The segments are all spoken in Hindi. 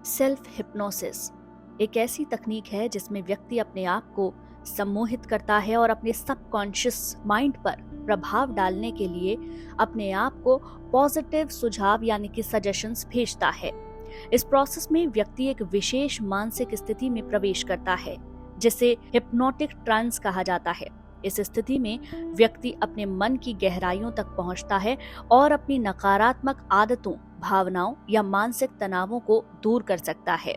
सेल्फ हिप्नोसिस एक ऐसी तकनीक है जिसमें व्यक्ति अपने आप को सम्मोहित करता है और अपने सबकॉन्शियस माइंड पर प्रभाव डालने के लिए अपने आप को पॉजिटिव सुझाव यानी कि सजेशंस भेजता है। इस प्रोसेस में व्यक्ति एक विशेष मानसिक स्थिति में प्रवेश करता है जिसे हिप्नोटिक ट्रांस कहा जाता है। इस स्थिति में व्यक्ति अपने मन की गहराइयों तक पहुंचता है और अपनी नकारात्मक आदतों, भावनाओं या मानसिक तनावों को दूर कर सकता है।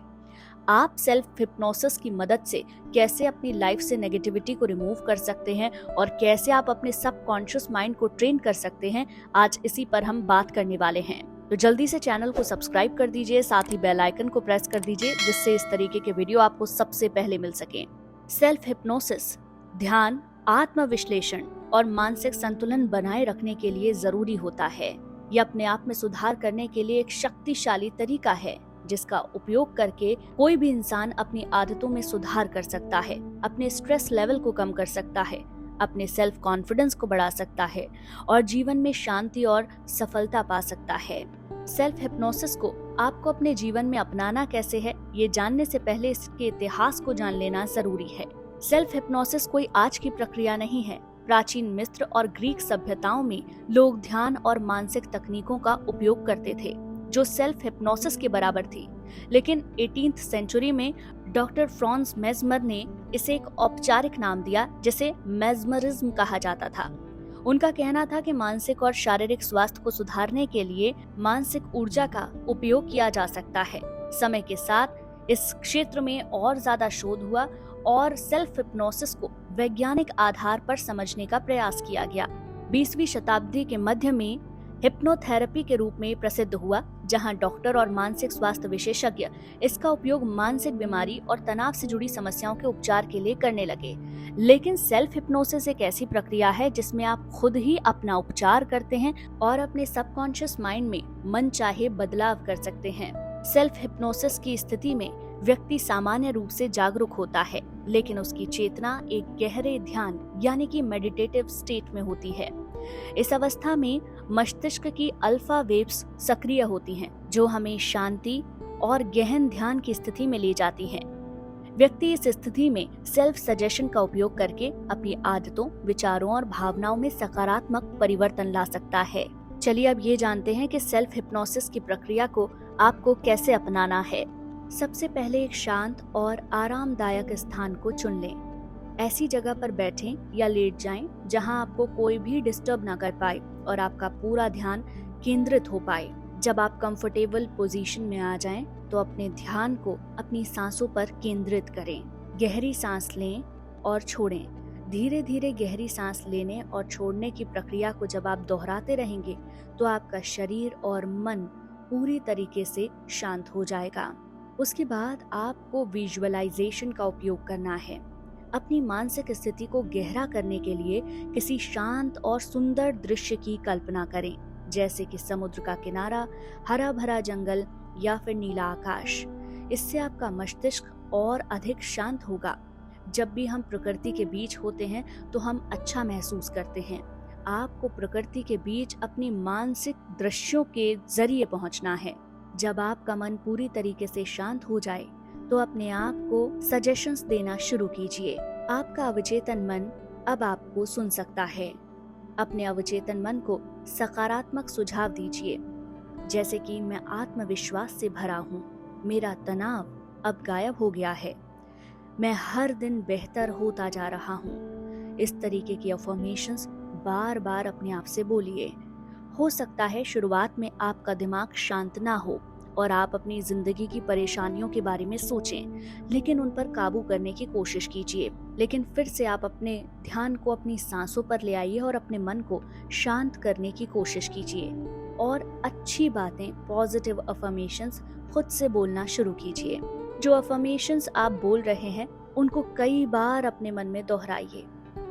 आप सेल्फ हिप्नोसिस की मदद से कैसे अपनी लाइफ से नेगेटिविटी को रिमूव कर सकते हैं और कैसे आप अपने सबकॉन्शियस माइंड को ट्रेन कर सकते हैं, आज इसी पर हम बात करने वाले हैं। तो जल्दी से चैनल को सब्सक्राइब कर दीजिए, साथ ही बेल आइकन को प्रेस कर दीजिए जिससे इस तरीके के वीडियो आपको सबसे पहले मिल सके। सेल्फ हिप्नोसिस ध्यान, आत्मविश्लेषण और मानसिक संतुलन बनाए रखने के लिए जरूरी होता है। यह अपने आप में सुधार करने के लिए एक शक्तिशाली तरीका है जिसका उपयोग करके कोई भी इंसान अपनी आदतों में सुधार कर सकता है, अपने स्ट्रेस लेवल को कम कर सकता है, अपने सेल्फ कॉन्फिडेंस को बढ़ा सकता है और जीवन में शांति और सफलता पा सकता है। सेल्फ हिप्नोसिस को आपको अपने जीवन में अपनाना कैसे है, ये जानने से पहले इसके इतिहास को जान लेना जरूरी है। सेल्फ हिप्नोसिस कोई आज की प्रक्रिया नहीं है। प्राचीन मिस्र और ग्रीक सभ्यताओं में लोग ध्यान और मानसिक तकनीकों का उपयोग करते थे जो सेल्फ हिप्नोसिस के बराबर थी। लेकिन 18th सेंचुरी में डॉक्टर फ्रांस मेस्मर ने इसे एक औपचारिक नाम दिया जिसे मेस्मरिज्म कहा जाता था। उनका कहना था कि मानसिक और शारीरिक स्वास्थ्य को सुधारने के लिए मानसिक ऊर्जा का उपयोग किया जा सकता है। समय के साथ इस क्षेत्र में और ज्यादा शोध हुआ और सेल्फ हिप्नोसिस को वैज्ञानिक आधार पर समझने का प्रयास किया गया। 20वीं शताब्दी के मध्य में हिप्नोथेरेपी के रूप में प्रसिद्ध हुआ, जहां डॉक्टर और मानसिक स्वास्थ्य विशेषज्ञ इसका उपयोग मानसिक बीमारी और तनाव से जुड़ी समस्याओं के उपचार के लिए करने लगे। लेकिन सेल्फ हिप्नोसिस एक ऐसी प्रक्रिया है जिसमें आप खुद ही अपना उपचार करते हैं और अपने सबकॉन्शियस माइंड में मन चाहे बदलाव कर सकते हैं। सेल्फ हिप्नोसिस की स्थिति में व्यक्ति सामान्य रूप से जागरूक होता है, लेकिन उसकी चेतना एक गहरे ध्यान यानी कि मेडिटेटिव स्टेट में होती है। इस अवस्था में मस्तिष्क की अल्फा वेव्स सक्रिय होती हैं, जो हमें शांति और गहन ध्यान की स्थिति में ले जाती हैं। व्यक्ति इस स्थिति में सेल्फ सजेशन का उपयोग करके अपनी आदतों, विचारों और भावनाओं में सकारात्मक परिवर्तन ला सकता है। चलिए अब ये जानते हैं कि सेल्फ हिप्नोसिस की प्रक्रिया को आपको कैसे अपनाना है। सबसे पहले एक शांत और आरामदायक स्थान को चुन लें। ऐसी जगह पर बैठें या लेट जाएं जहां आपको कोई भी डिस्टर्ब ना कर पाए और आपका पूरा ध्यान केंद्रित हो पाए। जब आप कंफर्टेबल पोजीशन में आ जाएं, तो अपने ध्यान को अपनी सांसों पर केंद्रित करें। गहरी सांस लें और छोड़ें। धीरे धीरे गहरी सांस लेने और छोड़ने की प्रक्रिया को जब आप दोहराते रहेंगे, तो आपका शरीर और मन पूरी तरीके से शांत हो जाएगा। उसके बाद आपको विजुअलाइजेशन का उपयोग करना है। अपनी मानसिक स्थिति को गहरा करने के लिए किसी शांत और सुंदर दृश्य की कल्पना करें, जैसे कि समुद्र का किनारा, हरा भरा जंगल या फिर नीला आकाश। इससे आपका मस्तिष्क और अधिक शांत होगा। जब भी हम प्रकृति के बीच होते हैं तो हम अच्छा महसूस करते हैं। आपको प्रकृति के बीच अपनी मानसिक दृश्यों के जरिए पहुंचना है। जब आपका मन पूरी तरीके से शांत हो जाए, तो अपने आप को सजेशंस देना शुरू कीजिए। आपका अवचेतन मन अब आपको सुन सकता है। अपने अवचेतन मन को सकारात्मक सुझाव दीजिए, जैसे कि मैं आत्मविश्वास से भरा हूँ, मेरा तनाव अब गायब हो गया है, मैं हर दिन बेहतर होता जा रहा हूँ। इस तरीके की अफर्मेशंस बार बार अपने आप से बोलिए। हो सकता है शुरुआत में आपका दिमाग शांत ना हो और आप अपनी जिंदगी की परेशानियों के बारे में सोचें, लेकिन उन पर काबू करने की कोशिश कीजिए। लेकिन फिर से आप अपने ध्यान को अपनी सांसों पर ले आइए और अपने मन को शांत करने की कोशिश कीजिए और अच्छी बातें, पॉजिटिव अफर्मेशंस खुद से बोलना शुरू कीजिए। जो अफर्मेशंस आप बोल रहे हैं उनको कई बार अपने मन में दोहराइए।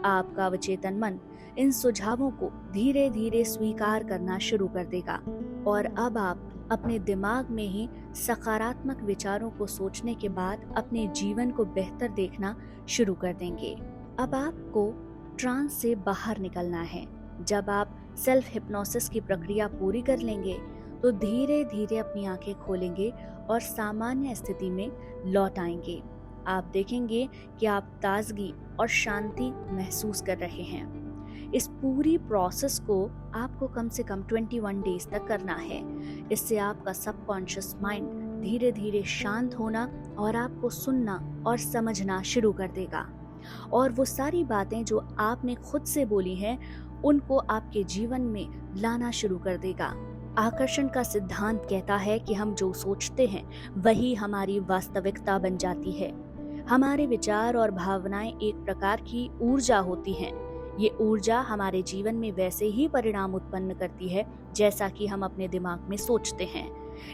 आपका अवचेतन मन इन सुझावों को धीरे धीरे स्वीकार करना शुरू कर देगा और अब आप अपने दिमाग में ही सकारात्मक विचारों को सोचने के बाद अपने जीवन को बेहतर देखना शुरू कर देंगे। अब आपको ट्रांस से बाहर निकलना है। जब आप सेल्फ हिप्नोसिस की प्रक्रिया पूरी कर लेंगे, तो धीरे धीरे अपनी आंखें खोलेंगे और सामान्य स्थिति में लौट आएंगे। आप देखेंगे कि आप ताजगी और शांति महसूस कर रहे हैं। इस पूरी प्रोसेस को आपको कम से कम 21 डेज तक करना है। इससे आपका सबकॉन्शियस माइंड धीरे धीरे शांत होना और आपको सुनना और समझना शुरू कर देगा, और वो सारी बातें जो आपने खुद से बोली हैं उनको आपके जीवन में लाना शुरू कर देगा। आकर्षण का सिद्धांत कहता है कि हम जो सोचते हैं वही हमारी वास्तविकता बन जाती है। हमारे विचार और भावनाएं एक प्रकार की ऊर्जा होती हैं। ये ऊर्जा हमारे जीवन में वैसे ही परिणाम उत्पन्न करती है जैसा कि हम अपने दिमाग में सोचते हैं।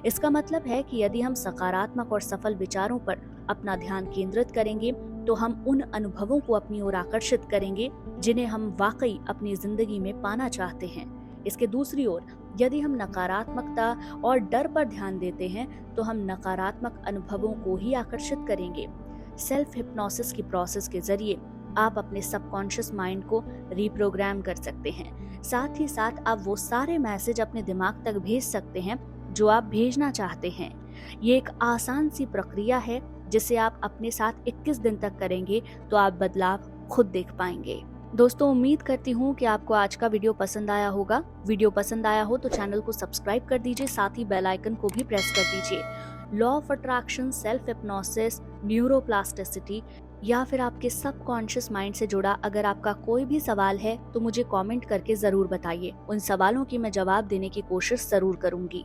इसका मतलब है कि यदि हम सकारात्मक और सफल विचारों पर अपना ध्यान केंद्रित करेंगे तो हम उन अनुभवों को अपनी ओर आकर्षित करेंगे जिन्हें हम वाकई अपनी जिंदगी में पाना चाहते हैं। इसके दूसरी ओर यदि हम नकारात्मकता और डर पर ध्यान देते हैं तो हम नकारात्मक अनुभवों को ही आकर्षित करेंगे। सेल्फ हिप्नोसिस की प्रोसेस के जरिए आप अपने सबकॉन्शियस माइंड को रीप्रोग्राम कर सकते हैं। साथ ही साथ आप वो सारे मैसेज अपने दिमाग तक भेज सकते हैं जो आप भेजना चाहते हैं। ये एक आसान सी प्रक्रिया है जिसे आप अपने साथ 21 दिन तक करेंगे तो आप बदलाव खुद देख पाएंगे। दोस्तों, उम्मीद करती हूँ कि आपको आज का वीडियो पसंद आया होगा। वीडियो पसंद आया हो तो चैनल को सब्सक्राइब कर दीजिए, साथ ही बेल आइकन को भी प्रेस कर दीजिए। Law of attraction, self hypnosis, neuroplasticity या फिर आपके सबकॉन्शियस माइंड से जुड़ा अगर आपका कोई भी सवाल है तो मुझे कमेंट करके जरूर बताइए। उन सवालों की मैं जवाब देने की कोशिश जरूर करूंगी।